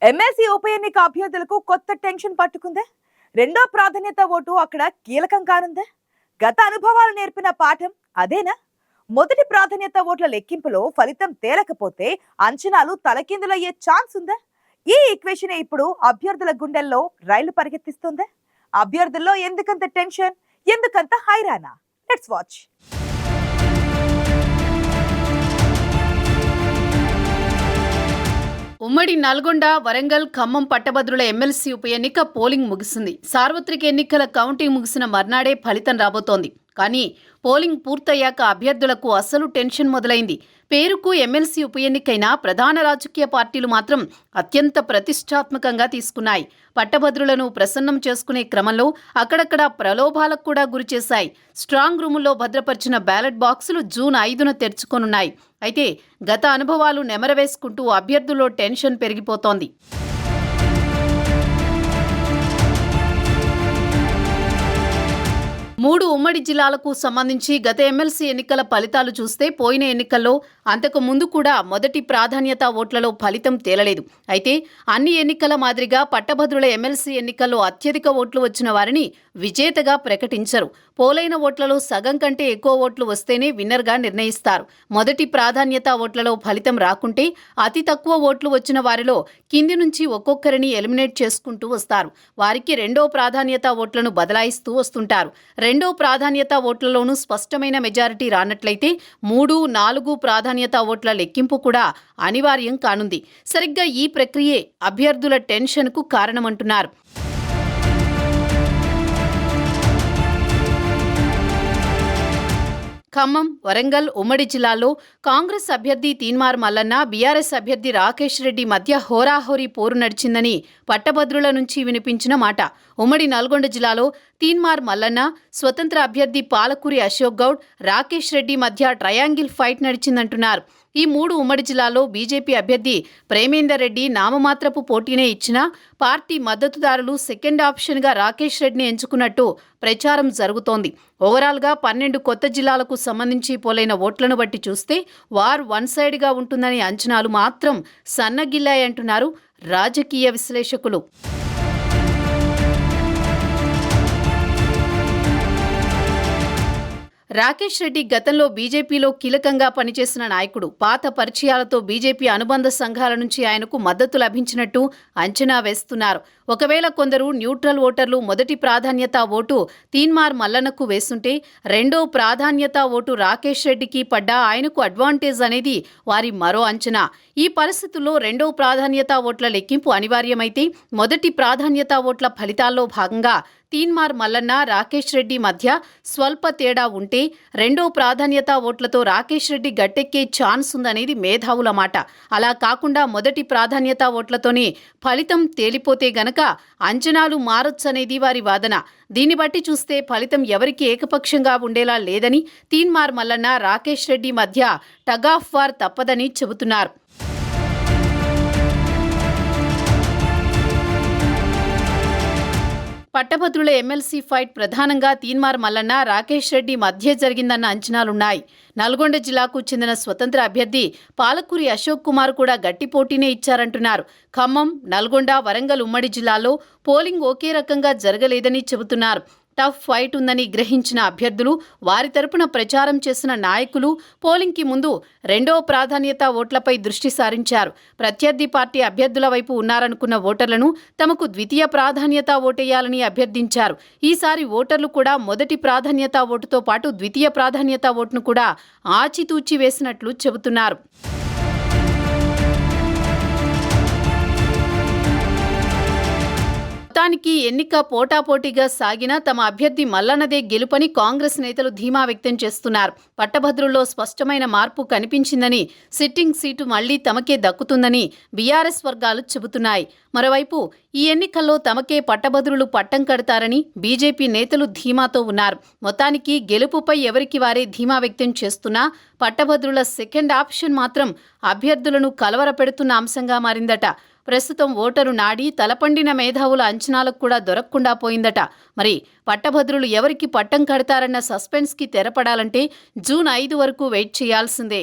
MLC ఉప ఎన్నిక అభ్యర్థులకు కొత్త టెన్షన్ పట్టుకుందే. రెండో ప్రాధాన్యత ఓటు అక్కడ కీలకం కానుందే. గత అనుభవాలు నేర్పిన పాఠం అదేనా? మొదటి ప్రాధాన్యత ఓట్ల లెక్కింపులో ఫలితం తేలకపోతే అంచనాలు తలకిందులయ్యే ఛాన్స్ ఉందా? ఈ ఈక్వేషన్ ఇప్పుడు అభ్యర్థుల గుండెల్లో రైలు పరిగెత్తిస్తుందే. అభ్యర్థుల్లో ఎందుకంత టెన్షన్, ఎందుకంత హైరానా? Let's watch. ఉమ్మడి నల్గొండ, వరంగల్, ఖమ్మం పట్టభద్రుల ఎమ్మెల్సీ ఉప ఎన్నిక పోలింగ్ ముగిసింది. సార్వత్రిక ఎన్నికల కౌంటింగ్ ముగిసిన మర్నాడే ఫలితం రాబోతోంది. కానీ పోలింగ్ పూర్తయ్యాక అభ్యర్థులకు అసలు టెన్షన్ మొదలైంది. పేరుకు ఎమ్మెల్సీ ఉప ఎన్నికైనా ప్రధాన రాజకీయ పార్టీలు మాత్రం అత్యంత ప్రతిష్టాత్మకంగా తీసుకున్నాయి. పట్టభద్రులను ప్రసన్నం చేసుకునే క్రమంలో అక్కడక్కడ ప్రలోభాలకు కూడా గురిచేశాయి. స్ట్రాంగ్ రూముల్లో భద్రపరిచిన బ్యాలెట్ బాక్సులు జూన్ 5న తెరుచుకోనున్నాయి. అయితే గత అనుభవాలు నెమరవేసుకుంటూ అభ్యర్థుల్లో టెన్షన్ పెరిగిపోతోంది. 3 ఉమ్మడి జిల్లాలకు సంబంధించి గత ఎమ్మెల్సీ ఎన్నికల ఫలితాలు చూస్తే పోయిన ఎన్నికల్లో అంతకు ముందు కూడా మొదటి ప్రాధాన్యత ఓట్లలో ఫలితం తేలలేదు. అయితే అన్ని ఎన్నికల మాదిరిగా పట్టభద్రుల ఎమ్మెల్సీ ఎన్నికల్లో అత్యధిక ఓట్లు వచ్చిన వారిని విజేతగా ప్రకటించరు. పోలైన ఓట్లలో సగం కంటే ఎక్కువ ఓట్లు వస్తేనే విన్నర్గా నిర్ణయిస్తారు. మొదటి ప్రాధాన్యత ఓట్లలో ఫలితం రాకుంటే అతి తక్కువ ఓట్లు వచ్చిన వారిలో కింది నుంచి ఒక్కొక్కరిని ఎలిమినేట్ చేసుకుంటూ వస్తారు. వారికి రెండో ప్రాధాన్యత ఓట్లను బదలాయిస్తూ వస్తుంటారు. రెండో ప్రాధాన్యత ఓట్లలోనూ స్పష్టమైన మెజారిటీ రానట్లయితే 3, 4 ప్రాధాన్యత ఓట్ల లెక్కింపు కూడా అనివార్యం కానుంది. సరిగ్గా ఈ ప్రక్రియే అభ్యర్థుల టెన్షన్కు కారణమంటున్నారు. ఖమ్మం, వరంగల్ ఉమ్మడి జిల్లాల్లో కాంగ్రెస్ అభ్యర్థి తీన్మార్ మల్లన్న, బీఆర్ఎస్ అభ్యర్థి రాకేష్ రెడ్డి మధ్య హోరాహోరీ పోరు నడిచిందని పట్టభద్రుల నుంచి వినిపించిన మాట. ఉమ్మడి నల్గొండ జిల్లాలో తీన్మార్ మల్లన్న, స్వతంత్ర అభ్యర్థి పాలకూరి అశోక్ గౌడ్, రాకేష్ రెడ్డి మధ్య ట్రయాంగిల్ ఫైట్ నడిచిందంటున్నారు. ఈ 3 ఉమ్మడి జిల్లాలో బీజేపీ అభ్యర్థి ప్రేమేందర్ రెడ్డి నామమాత్రపు పోటీనే ఇచ్చినా పార్టీ మద్దతుదారులు సెకండ్ ఆప్షన్గా రాకేష్ రెడ్డిని ఎంచుకున్నట్టు ప్రచారం జరుగుతోంది. ఓవరాల్గా 12 కొత్త జిల్లాలకు సంబంధించి పోలైన ఓట్లను బట్టి చూస్తే వార్ వన్ సైడ్గా ఉంటుందనే అంచనాలు మాత్రం సన్నగిల్లాయంటున్నారు రాజకీయ విశ్లేషకులు. రాకేష్ రెడ్డి గతంలో బీజేపీలో కీలకంగా పనిచేసిన నాయకుడు. పాత పరిచయాలతో బీజేపీ అనుబంధ సంఘాల నుంచి ఆయనకు మద్దతు లభించినట్టు అంచనా వేస్తున్నారు. ఒకవేళ కొందరు న్యూట్రల్ ఓటర్లు మొదటి ప్రాధాన్యత ఓటు తీన్మార్ మల్లన్నకు వేస్తుంటే రెండో ప్రాధాన్యత ఓటు రాకేష్ రెడ్డికి పడ్డా ఆయనకు అడ్వాంటేజ్ అనేది వారి మరో అంచనా. ఈ పరిస్థితుల్లో రెండో ప్రాధాన్యత ఓట్ల లెక్కింపు అనివార్యమైతే మొదటి ప్రాధాన్యత ఓట్ల ఫలితాల్లో భాగంగా తీన్మార్ మల్లన్న, రాకేష్ రెడ్డి మధ్య స్వల్ప తేడా ఉంటే రెండో ప్రాధాన్యత ఓట్లతో రాకేష్ రెడ్డి గట్టెక్కే ఛాన్స్ ఉందనేది మేధావుల మాట. అలా కాకుండా మొదటి ప్రాధాన్యత ఓట్లతోనే ఫలితం తేలిపోతే గనక అంచనాలు మారొచ్చనేది వారి వాదన. దీన్ని బట్టి చూస్తే ఫలితం ఎవరికి ఏకపక్షంగా ఉండేలా లేదని, తీన్మార్ మల్లన్న, రాకేష్ రెడ్డి మధ్య టగ్ ఆఫ్ వార్ తప్పదని చెబుతున్నారు. పట్టభద్రుల ఎమ్మెల్సీ ఫైట్ ప్రధానంగా తీన్మార్ మల్లన్న, రాకేష్ రెడ్డి మధ్య జరిగిందన్న అంచనాలున్నాయి. నల్గొండ జిల్లాకు చెందిన స్వతంత్ర అభ్యర్థి పాలకూరి అశోక్ కుమార్ కూడా గట్టి పోటీనే ఇచ్చారంటున్నారు. ఖమ్మం, నల్గొండ, వరంగల్ ఉమ్మడి జిల్లాల్లో పోలింగ్ ఒకే రకంగా జరగలేదని చెబుతున్నారు. టఫ్ ఫైట్ ఉందని గ్రహించిన అభ్యర్థులు, వారి తరపున ప్రచారం చేసిన నాయకులు పోలింగ్కి ముందు రెండో ప్రాధాన్యత ఓట్లపై దృష్టి సారించారు. ప్రత్యర్థి పార్టీ అభ్యర్థుల వైపు ఉన్నారనుకున్న ఓటర్లను తమకు ద్వితీయ ప్రాధాన్యత ఓటేయాలని అభ్యర్థించారు. ఈసారి ఓటర్లు కూడా మొదటి ప్రాధాన్యత ఓటుతో పాటు ద్వితీయ ప్రాధాన్యత ఓటును కూడా ఆచితూచి వేసినట్లు చెబుతున్నారు. మొత్తానికి ఎన్నిక పోటాపోటీగా సాగినా తమ అభ్యర్థి మల్లన్నదే గెలుపని కాంగ్రెస్ నేతలు ధీమా వ్యక్తం చేస్తున్నారు. పట్టభద్రుల్లో స్పష్టమైన మార్పు కనిపించిందని, సిట్టింగ్ సీటు మళ్లీ తమకే దక్కుతుందని బీఆర్ఎస్ వర్గాలు చెబుతున్నాయి. మరోవైపు ఈ ఎన్నికల్లో తమకే పట్టభద్రులు పట్టం కడతారని బీజేపీ నేతలు ధీమాతో ఉన్నారు. మొత్తానికి గెలుపుపై ఎవరికి వారే ధీమా వ్యక్తం చేస్తున్నా పట్టభద్రుల సెకండ్ ఆప్షన్ మాత్రం అభ్యర్థులను కలవరపెడుతున్న అంశంగా మారిందట. ప్రస్తుతం ఓటరు నాడి తలపండిన మేధావుల అంచనాలకు కూడా దొరకకుండా పోయిందట. మరి పట్టభద్రులు ఎవరికి పట్టం కడతారన్న సస్పెన్స్కి తెరపడాలంటే జూన్ 5 వరకు వెయిట్ చేయాల్సిందే.